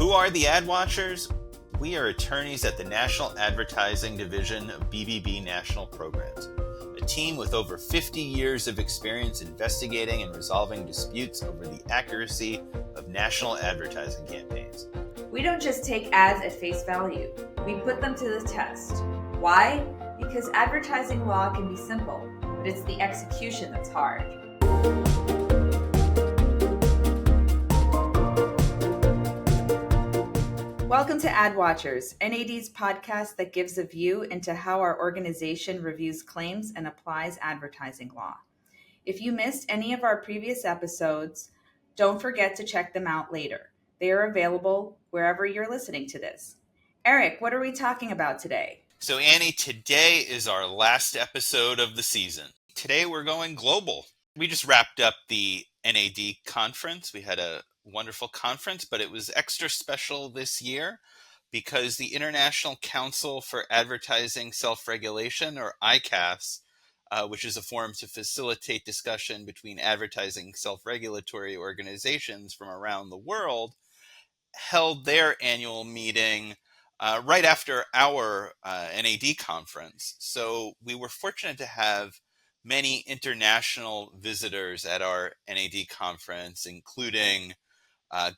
Who are the Ad Watchers? We are attorneys at the National Advertising Division of BBB National Programs, a team with over 50 years of experience investigating and resolving disputes over the accuracy of national advertising campaigns. We don't just take ads at face value. We put them to the test. Why? Because advertising law can be simple, but it's the execution that's hard. Welcome to Ad Watchers, NAD's podcast that gives a view into how our organization reviews claims and applies advertising law. If you missed any of our previous episodes, don't forget to check them out later. They are available wherever you're listening to this. Eric, what are we talking about today? So Annie, today is our last episode of the season. Today we're going global. We just wrapped up the NAD conference. We had a wonderful conference, but it was extra special this year because the International Council for Advertising Self-Regulation, or ICAS, which is a forum to facilitate discussion between advertising self-regulatory organizations from around the world, held their annual meeting right after our NAD conference. So we were fortunate to have many international visitors at our NAD conference, including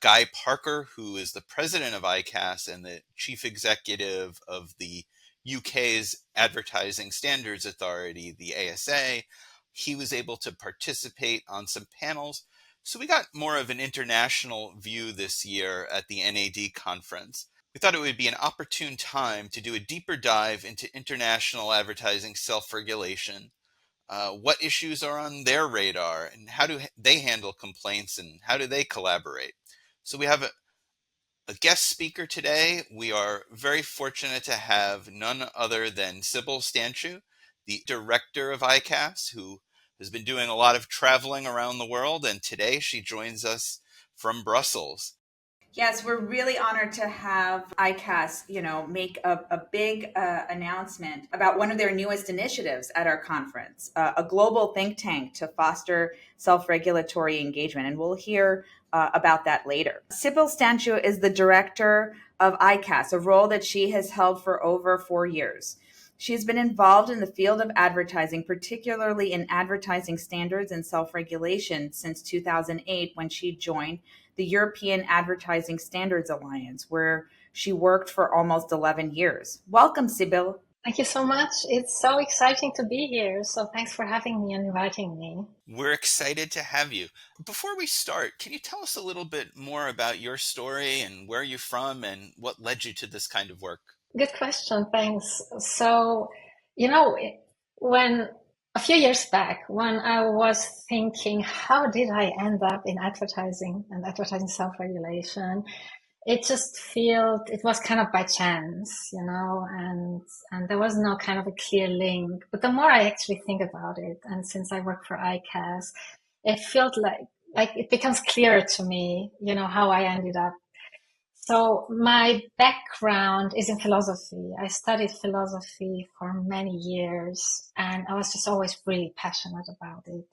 Guy Parker, who is the president of ICAS and the chief executive of the UK's Advertising Standards Authority, the ASA. He was able to participate on some panels. So we got more of an international view this year at the NAD conference. We thought it would be an opportune time to do a deeper dive into international advertising self-regulation, what issues are on their radar, and how do they handle complaints, and how do they collaborate. So we have a guest speaker today. We are very fortunate to have none other than Sibylle Stanciu, the director of ICAS, who has been doing a lot of traveling around the world, and today she joins us from Brussels. Yes, we're really honored to have ICAS, make a big announcement about one of their newest initiatives at our conference, a global think tank to foster self-regulatory engagement. And we'll hear about that later. Sibylle Stanciu is the director of ICAS, a role that she has held for over 4 years. She has been involved in the field of advertising, particularly in advertising standards and self-regulation since 2008, when she joined the European Advertising Standards Alliance, where she worked for almost 11 years. Welcome, Sibylle. Thank you so much. It's so exciting to be here. So thanks for having me and inviting me. We're excited to have you. Before we start, can you tell us a little bit more about your story and where you're from and what led you to this kind of work? Good question. Thanks. So, when a few years back, when I was thinking, how did I end up in advertising and advertising self-regulation? It was kind of by chance, and there was no kind of a clear link. But the more I actually think about it, and since I work for ICAS, it felt like it becomes clearer to me, how I ended up. So my background is in philosophy. I studied philosophy for many years, and I was just always really passionate about it.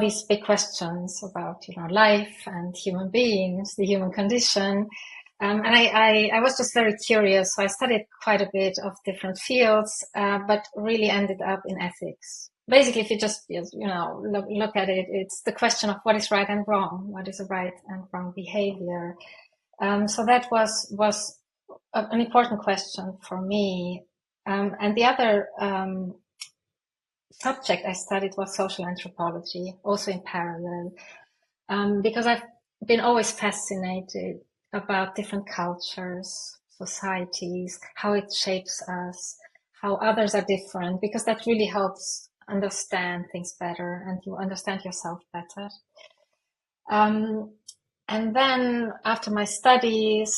These big questions about, life and human beings, the human condition. And I was just very curious. So I studied quite a bit of different fields, but really ended up in ethics. Basically, if you just, look at it, it's the question of what is right and wrong, what is a right and wrong behavior. So that was an important question for me. And the other subject I studied was social anthropology, also in parallel, because I've been always fascinated about different cultures, societies, how it shapes us, how others are different, because that really helps understand things better and you understand yourself better. And then after my studies,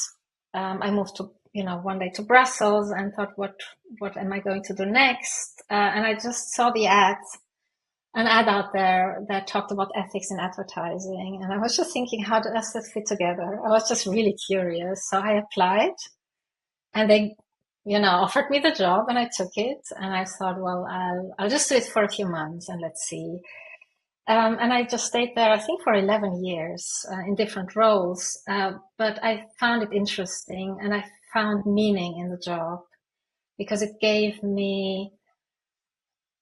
I moved to, one day to Brussels and thought, what am I going to do next? And I just saw an ad out there that talked about ethics in advertising. And I was just thinking, how does that fit together? I was just really curious. So I applied and they, offered me the job and I took it. And I thought, well, I'll just do it for a few months and let's see. And I just stayed there, I think, for 11 years in different roles. But I found it interesting and I found meaning in the job because it gave me,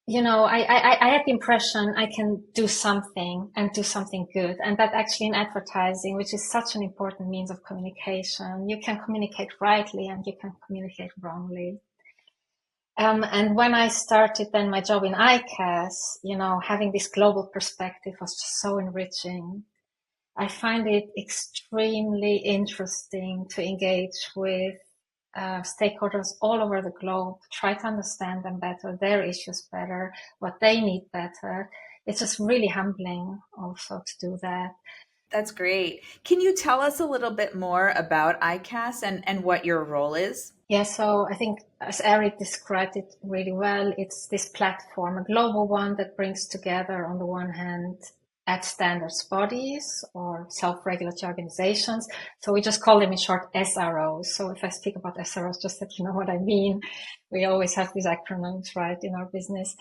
I had the impression I can do something and do something good. And that actually in advertising, which is such an important means of communication, you can communicate rightly and you can communicate wrongly. And when I started then my job in ICAS, having this global perspective was just so enriching. I find it extremely interesting to engage with stakeholders all over the globe, try to understand them better, their issues better, what they need better. It's just really humbling also to do that. That's great. Can you tell us a little bit more about ICAS and what your role is? Yeah, so I think as Eric described it really well, it's this platform, a global one that brings together on the one hand ad standards bodies or self-regulatory organizations. So we just call them in short SROs. So if I speak about SROs, just that you know what I mean. We always have these acronyms, right, in our business.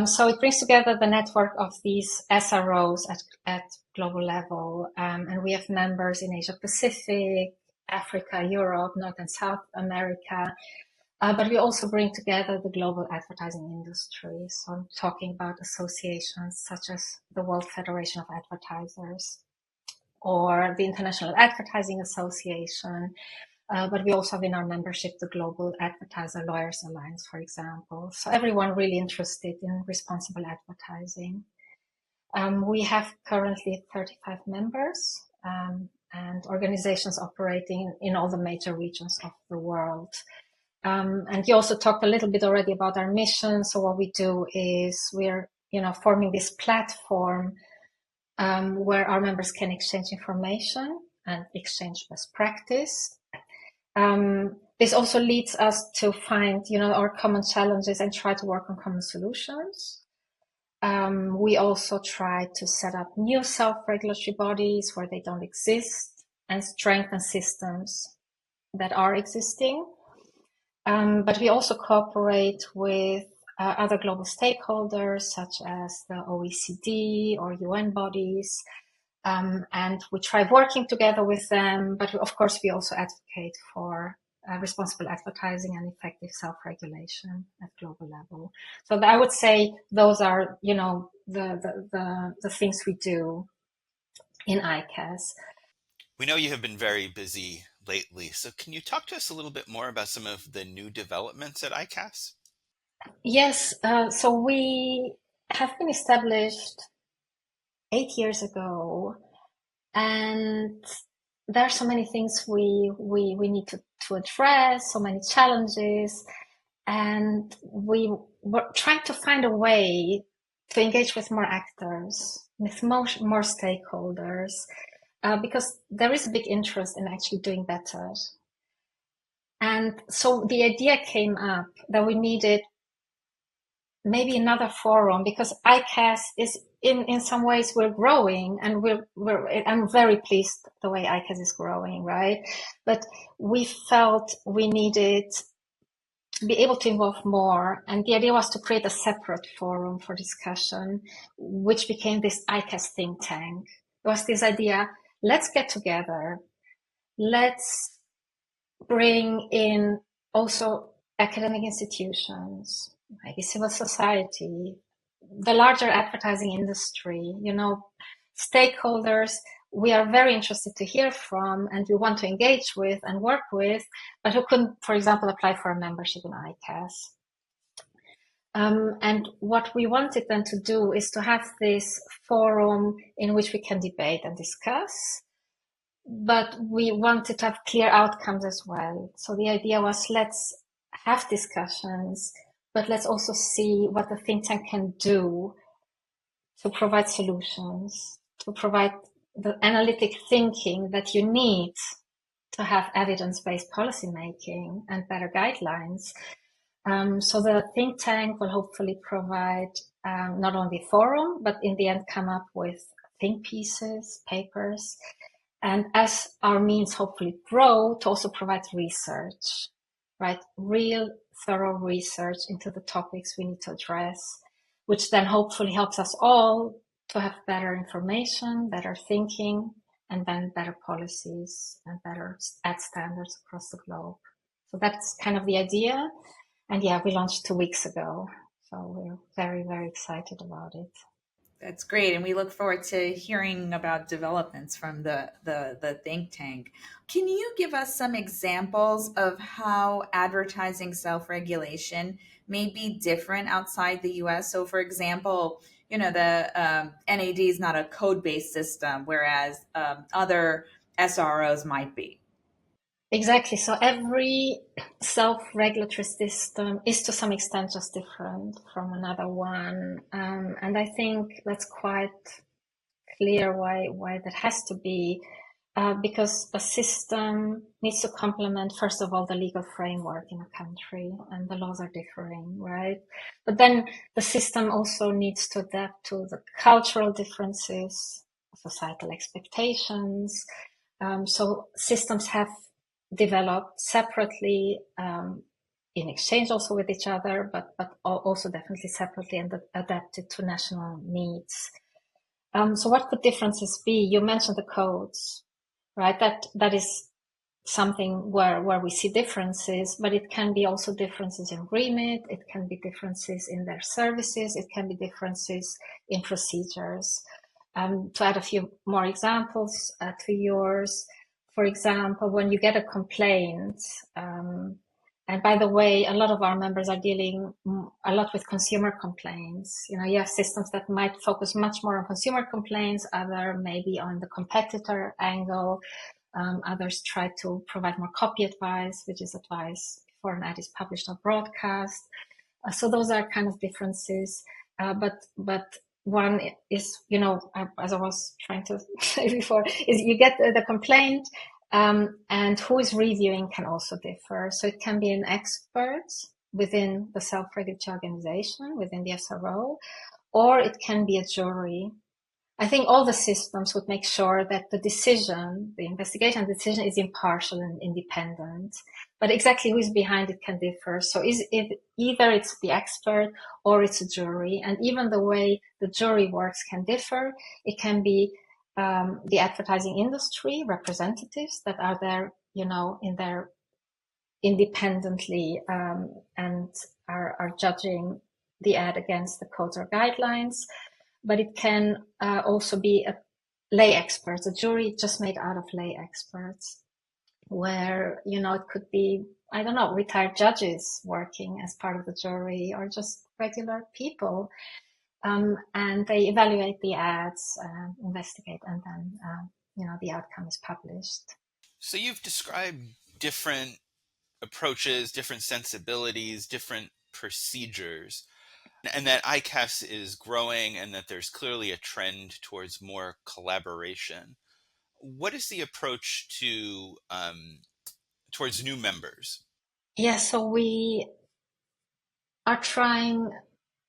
So it brings together the network of these SROs at global level. And we have members in Asia Pacific, Africa, Europe, North and South America. But we also bring together the global advertising industry. So I'm talking about associations such as the World Federation of Advertisers or the International Advertising Association. But we also have in our membership the Global Advertiser Lawyers Alliance, for example. So everyone really interested in responsible advertising. We have currently 35 members and organizations operating in all the major regions of the world. And you also talked a little bit already about our mission. So what we do is we're, forming this platform where our members can exchange information and exchange best practice. This also leads us to find, our common challenges and try to work on common solutions. We also try to set up new self-regulatory bodies where they don't exist and strengthen systems that are existing. But we also cooperate with other global stakeholders such as the OECD or UN bodies. And we try working together with them, but of course we also advocate for responsible advertising and effective self-regulation at global level. So I would say those are, the things we do in ICAS. We know you have been very busy lately, so can you talk to us a little bit more about some of the new developments at ICAS? Yes, so we have been established 8 years ago, and there are so many things we need to address, so many challenges, and we were trying to find a way to engage with more actors, with more stakeholders, because there is a big interest in actually doing better. And so the idea came up that we needed maybe another forum, because ICAS is in some ways we're growing, and I'm very pleased the way ICAS is growing, right? But we felt we needed to be able to involve more, and the idea was to create a separate forum for discussion, which became this ICAS think tank. It was this idea: let's get together, let's bring in also academic institutions, maybe civil society, the larger advertising industry, stakeholders we are very interested to hear from and we want to engage with and work with, but who couldn't, for example, apply for a membership in ICAS. And what we wanted then to do is to have this forum in which we can debate and discuss, but we wanted to have clear outcomes as well. So the idea was, let's have discussions, but let's also see what the think tank can do to provide solutions, to provide the analytic thinking that you need to have evidence-based policymaking and better guidelines. So the think tank will hopefully provide not only forum, but in the end come up with think pieces, papers, and as our means hopefully grow, to also provide research, right? Real thorough research into the topics we need to address, which then hopefully helps us all to have better information, better thinking, and then better policies and better ad standards across the globe. So that's kind of the idea. And yeah, we launched 2 weeks ago. So we're very, very excited about it. That's great, and we look forward to hearing about developments from the think tank. Can you give us some examples of how advertising self-regulation may be different outside the U.S.? So, for example, the NAD is not a code-based system, whereas other SROs might be. Exactly. So every self-regulatory system is to some extent just different from another one. And I think that's quite clear why that has to be, because a system needs to complement, first of all, the legal framework in a country, and the laws are differing, right? But then the system also needs to adapt to the cultural differences, societal expectations. So systems have developed separately, in exchange also with each other, but also definitely separately and adapted to national needs. So what could differences be? You mentioned the codes, right? That is something where we see differences, but it can be also differences in remit. It can be differences in their services. It can be differences in procedures. To add a few more examples to yours, for example, when you get a complaint, and by the way, a lot of our members are dealing a lot with consumer complaints. You have systems that might focus much more on consumer complaints, other maybe on the competitor angle. Others try to provide more copy advice, which is advice before an ad is published or broadcast. So those are kind of differences. But one is, as I was trying to say before, is you get the complaint, and who is reviewing can also differ. So it can be an expert within the self-regulatory organization, within the SRO, or it can be a jury. I think all the systems would make sure that the investigation decision is impartial and independent. But exactly who is behind it can differ. So either it's the expert or it's a jury. And even the way the jury works can differ. It can be the advertising industry representatives that are there, in their independently, and are judging the ad against the codes or guidelines. But it can also be a lay experts, a jury just made out of lay experts, where, it could be, I don't know, retired judges working as part of the jury, or just regular people. And they evaluate the ads, investigate, and then, the outcome is published. So you've described different approaches, different sensibilities, different procedures, and that ICAS is growing and that there's clearly a trend towards more collaboration. What is the approach to towards new members? Yeah, so we are trying,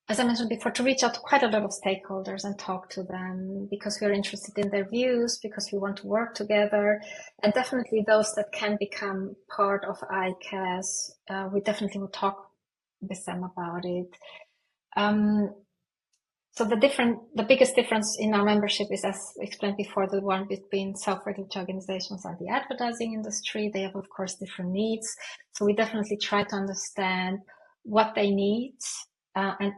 as I mentioned before, to reach out to quite a lot of stakeholders and talk to them, because we're interested in their views, because we want to work together, and definitely those that can become part of ICAS, we definitely will talk with them about it. So the biggest difference in our membership is, as explained before, the one between self-regulatory organizations and the advertising industry. They have, of course, different needs. So we definitely try to understand what they need, and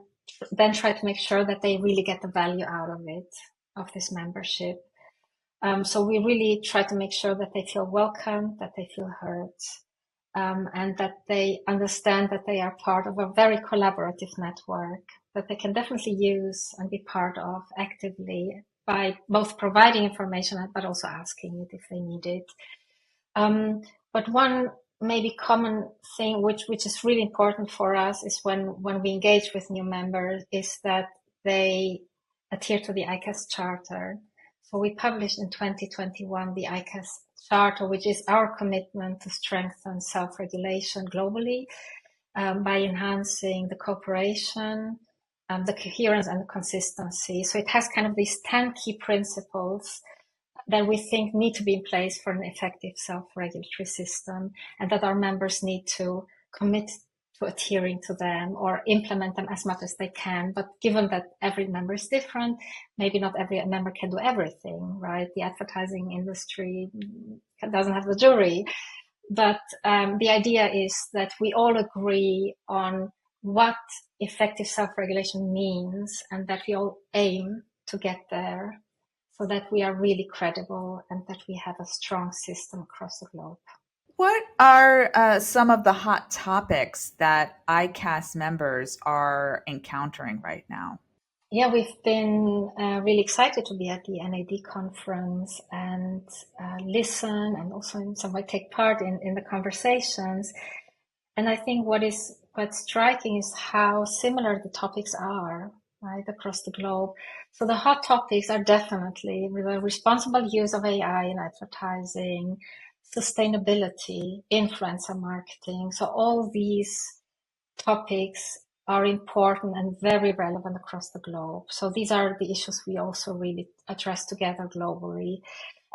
then try to make sure that they really get the value out of it, of this membership. So we really try to make sure that they feel welcome, that they feel heard, and that they understand that they are part of a very collaborative network that they can definitely use and be part of actively, by both providing information but also asking it if they need it. But one maybe common thing which is really important for us is when we engage with new members, is that they adhere to the ICAS Charter. So we published in 2021 the ICAS Charter, which is our commitment to strengthen self-regulation globally, by enhancing the cooperation, the coherence and the consistency. So it has kind of these 10 key principles that we think need to be in place for an effective self-regulatory system, and that our members need to commit to adhering to them or implement them as much as they can. But given that every member is different, maybe not every member can do everything, right? The advertising industry doesn't have the jury. But the idea is that we all agree on what effective self-regulation means and that we all aim to get there so that we are really credible and that we have a strong system across the globe. What are some of the hot topics that ICAS members are encountering right now? Yeah, we've been really excited to be at the NAD conference and listen and also in some way take part in the conversations. And I think what is quite striking is how similar the topics are, right, across the globe. So the hot topics are definitely the responsible use of AI in advertising, sustainability, influencer marketing. So all these topics are important and very relevant across the globe. So these are the issues we also really address together globally.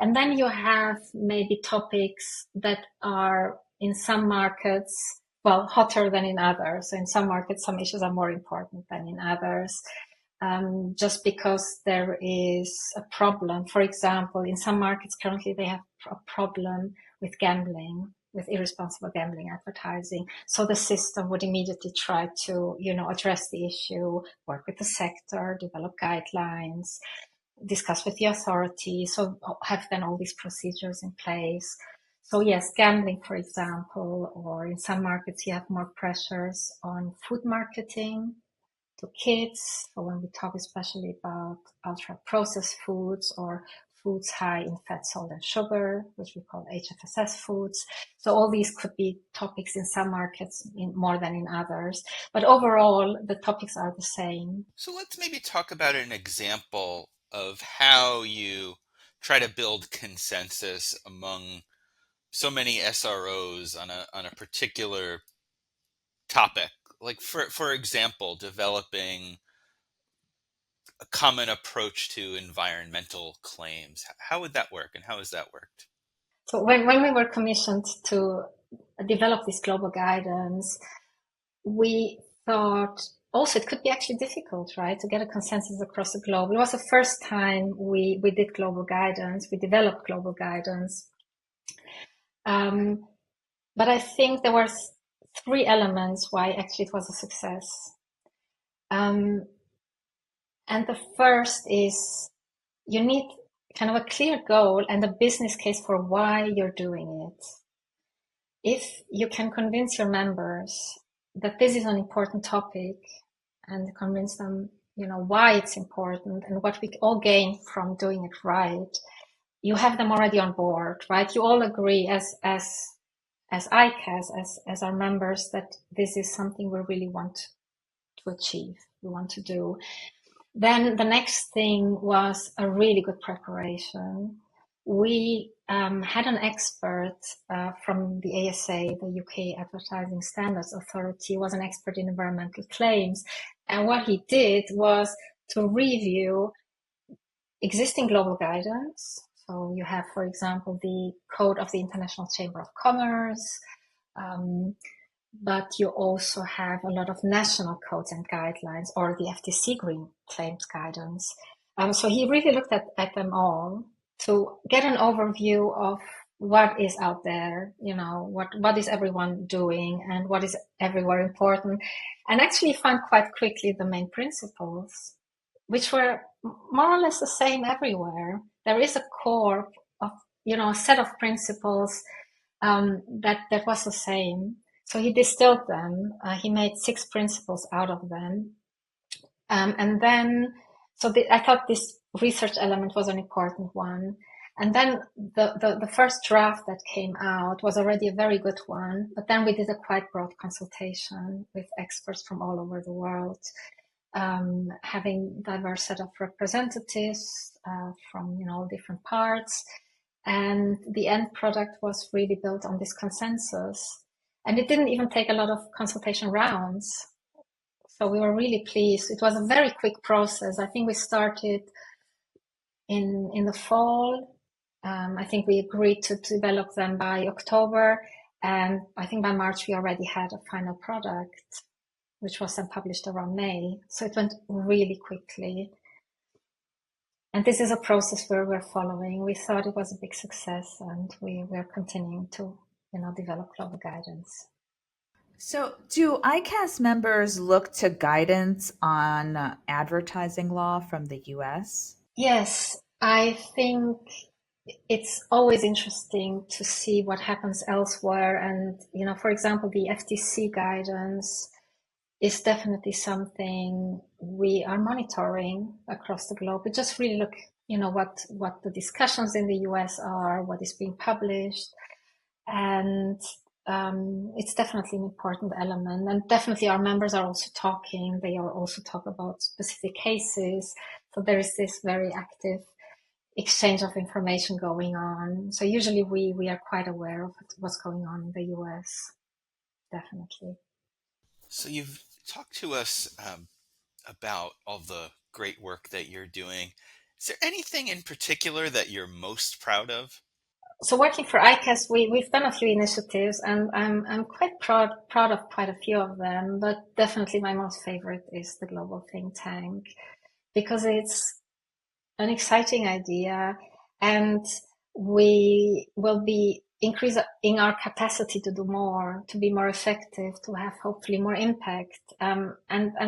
And then you have maybe topics that are in some markets, well, hotter than in others. So in some markets, some issues are more important than in others. Just because there is a problem. For example, in some markets currently they have a problem with gambling, with irresponsible gambling advertising. So the system would immediately try to, address the issue, work with the sector, develop guidelines, discuss with the authority. So have then all these procedures in place. So yes, gambling, for example, or in some markets you have more pressures on food marketing to kids, or when we talk especially about ultra processed foods or foods high in fat, salt, and sugar, which we call HFSS foods. So all these could be topics in some markets more than in others. But overall, the topics are the same. So let's maybe talk about an example of how you try to build consensus among so many SROs on a particular topic. Like for example, developing a common approach to environmental claims. How would that work, and how has that worked? So when we were commissioned to develop this global guidance, we thought also it could be actually difficult, right, to get a consensus across the globe. It was the first time we did global guidance, we developed global guidance. But I think there were three elements why actually it was a success. And the first is you need kind of a clear goal and a business case for why you're doing it. If you can convince your members that this is an important topic and convince them, why it's important and what we all gain from doing it right, you have them already on board, right? You all agree as ICAS, as our members, that this is something we really want to achieve, we want to do. Then the next thing was a really good preparation. We had an expert from the ASA, the UK Advertising Standards Authority, was an expert in environmental claims. And what he did was to review existing global guidance. So you have, for example, the Code of the International Chamber of Commerce, but you also have a lot of national codes and guidelines, or the FTC Green Claims Guidance. So he really looked at them all to get an overview of what is out there, what is everyone doing and what is everywhere important, and actually found quite quickly the main principles, which were more or less the same everywhere. There is a core of, a set of principles that was the same. So he distilled them. He made 6 principles out of them. And then, I thought this research element was an important one. And then the first draft that came out was already a very good one. But then we did a quite broad consultation with experts from all over the world, having diverse set of representatives from, different parts. And the end product was really built on this consensus. And it didn't even take a lot of consultation rounds. So we were really pleased. It was a very quick process. I think we started in the fall. I think we agreed to develop them by October. And I think by March, we already had a final product, which was then published around May. So it went really quickly. And this is a process where we're following. We thought it was a big success, and we're continuing to, develop global guidance. So, do ICAS members look to guidance on advertising law from the US? Yes, I think it's always interesting to see what happens elsewhere. And, for example, the FTC guidance is definitely something we are monitoring across the globe. We just really look, what the discussions in the US are, what is being published. And it's definitely an important element. And definitely our members are also talking. They are also talk about specific cases. So there is this very active exchange of information going on. So usually we are quite aware of what's going on in the US. Definitely. So you've talked to us about all the great work that you're doing. Is there anything in particular that you're most proud of? So working for ICAS, we've done a few initiatives, and I'm quite proud of quite a few of them. But definitely my most favorite is the Global Think Tank, because it's an exciting idea, and we will be increasing our capacity to do more, to be more effective, to have hopefully more impact. And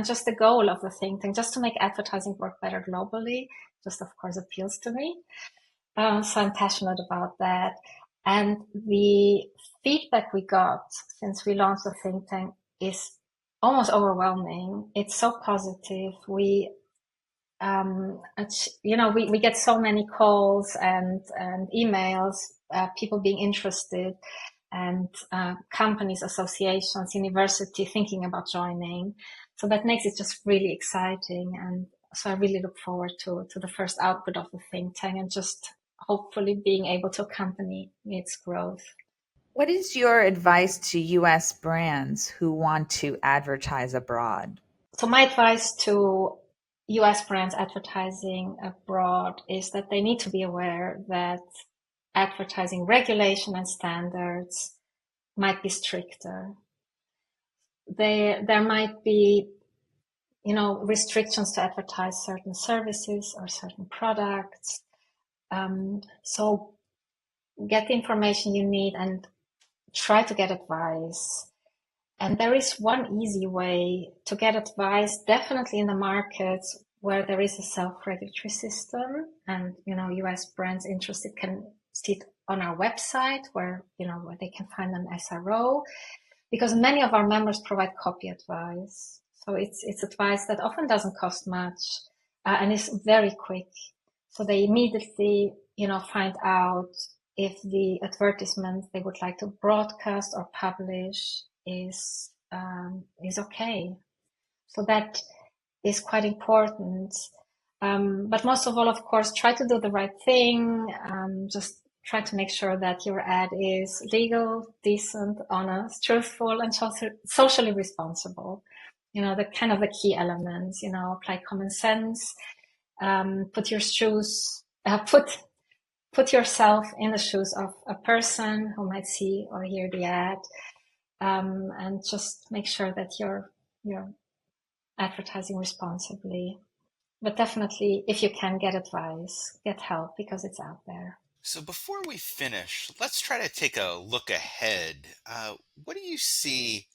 just the goal of the think tank, just to make advertising work better globally, just of course appeals to me. So I'm passionate about that. And the feedback we got since we launched the think tank is almost overwhelming. It's so positive. We get so many calls and emails, people being interested, and companies, associations, university thinking about joining. So that makes it just really exciting. And so I really look forward to the first output of the think tank, and just hopefully being able to accompany its growth. What is your advice to US brands who want to advertise abroad? So my advice to US brands advertising abroad is that they need to be aware that advertising regulation and standards might be stricter. There might be, restrictions to advertise certain services or certain products. So get the information you need and try to get advice. And there is one easy way to get advice, definitely in the markets where there is a self-regulatory system, and, US brands interested can see it on our website where they can find an SRO, because many of our members provide copy advice. So it's advice that often doesn't cost much, and is very quick. So they immediately, find out if the advertisement they would like to broadcast or publish is okay. So that is quite important. But most of all, of course, try to do the right thing. Just try to make sure that your ad is legal, decent, honest, truthful, and socially responsible. The kind of the key elements. Apply common sense. Put yourself in the shoes of a person who might see or hear the ad, and just make sure that you're advertising responsibly. But definitely, if you can, get advice, get help, because it's out there. So before we finish, let's try to take a look ahead. What do you see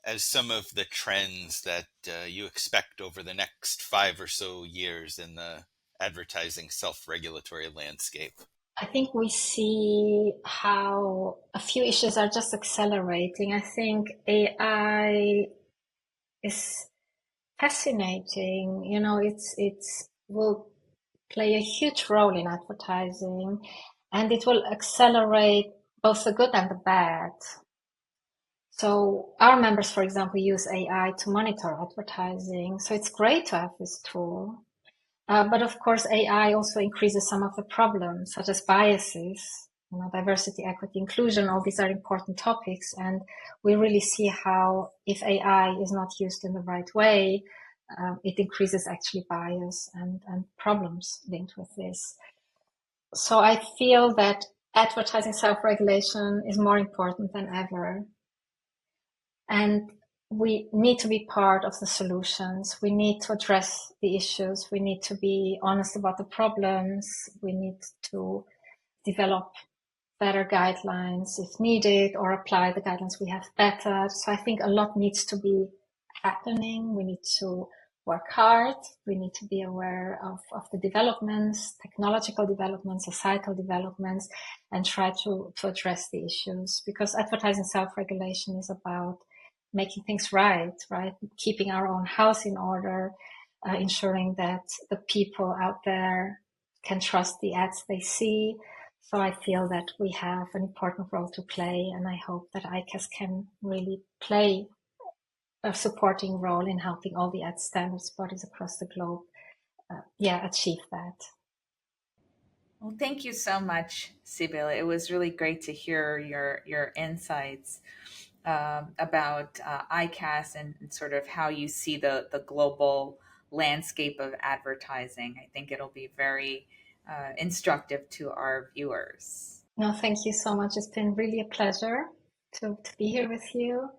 as some of the trends that you expect over the next 5 or so years in the advertising self-regulatory landscape? I think we see how a few issues are just accelerating. I think AI is fascinating. It's will play a huge role in advertising, and it will accelerate both the good and the bad. So our members, for example, use AI to monitor advertising. So it's great to have this tool. But of course, AI also increases some of the problems, such as biases, diversity, equity, inclusion. All these are important topics. And we really see how if AI is not used in the right way, it increases actually bias and problems linked with this. So I feel that advertising self-regulation is more important than ever. And we need to be part of the solutions. We need to address the issues. We need to be honest about the problems. We need to develop better guidelines if needed, or apply the guidelines we have better. So I think a lot needs to be happening. We need to work hard. We need to be aware of the developments, technological developments, societal developments, and try to address the issues, because advertising self-regulation is about making things right? Keeping our own house in order, ensuring that the people out there can trust the ads they see. So I feel that we have an important role to play, and I hope that ICAS can really play a supporting role in helping all the ad standards bodies across the globe achieve that. Well, thank you so much, Sibylle. It was really great to hear your insights about ICAS and sort of how you see the global landscape of advertising. I think it'll be very instructive to our viewers. No, thank you so much. It's been really a pleasure to be here with you.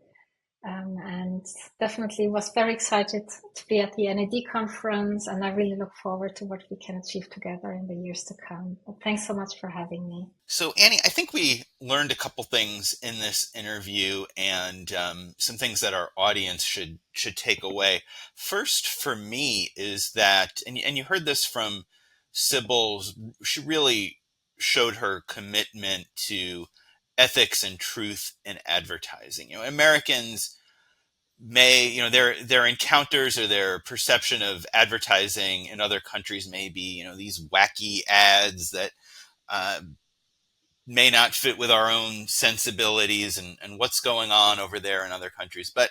And definitely was very excited to be at the NAD conference, and I really look forward to what we can achieve together in the years to come. But thanks so much for having me. So Annie, I think we learned a couple things in this interview, and some things that our audience should take away. First, for me, is that, and you heard this from Sibylle, she really showed her commitment to ethics and truth in advertising. Americans may, their encounters or their perception of advertising in other countries may be, these wacky ads that may not fit with our own sensibilities and what's going on over there in other countries. But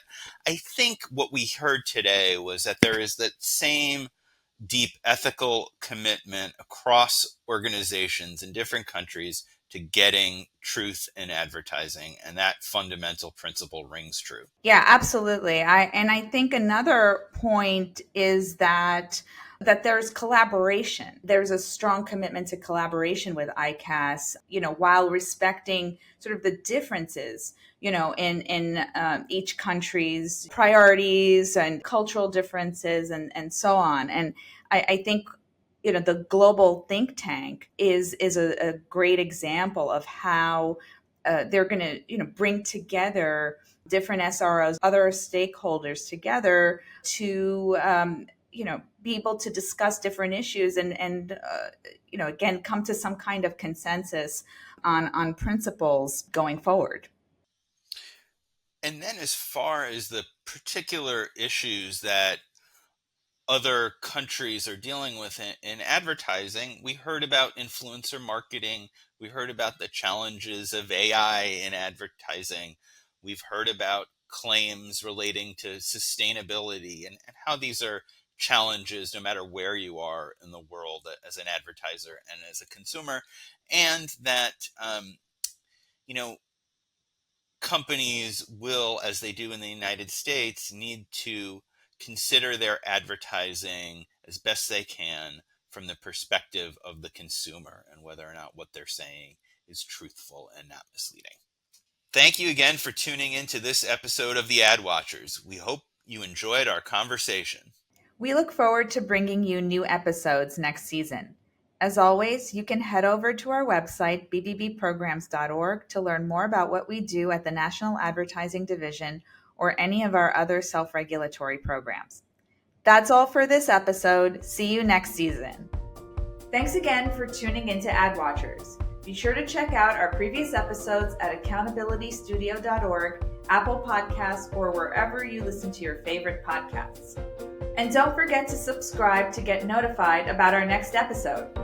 I think what we heard today was that there is that same deep ethical commitment across organizations in different countries to getting truth in advertising, and that fundamental principle rings true. Yeah, absolutely. I think another point is that there's collaboration. There's a strong commitment to collaboration with ICAS, while respecting sort of the differences, in each country's priorities and cultural differences and so on. And I think, the global think tank is a great example of how they're going to, bring together different SROs, other stakeholders together to, be able to discuss different issues and again, come to some kind of consensus on principles going forward. And then as far as the particular issues that other countries are dealing with in advertising, we heard about influencer marketing. We heard about the challenges of AI in advertising. We've heard about claims relating to sustainability and how these are challenges no matter where you are in the world as an advertiser and as a consumer. And that, companies will, as they do in the United States, need to consider their advertising as best they can from the perspective of the consumer and whether or not what they're saying is truthful and not misleading. Thank you again for tuning into this episode of The Ad Watchers. We hope you enjoyed our conversation. We look forward to bringing you new episodes next season. As always, you can head over to our website, bbbprograms.org, to learn more about what we do at the National Advertising Division or any of our other self-regulatory programs. That's all for this episode. See you next season. Thanks again for tuning into Ad Watchers. Be sure to check out our previous episodes at accountabilitystudio.org, Apple Podcasts, or wherever you listen to your favorite podcasts. And don't forget to subscribe to get notified about our next episode.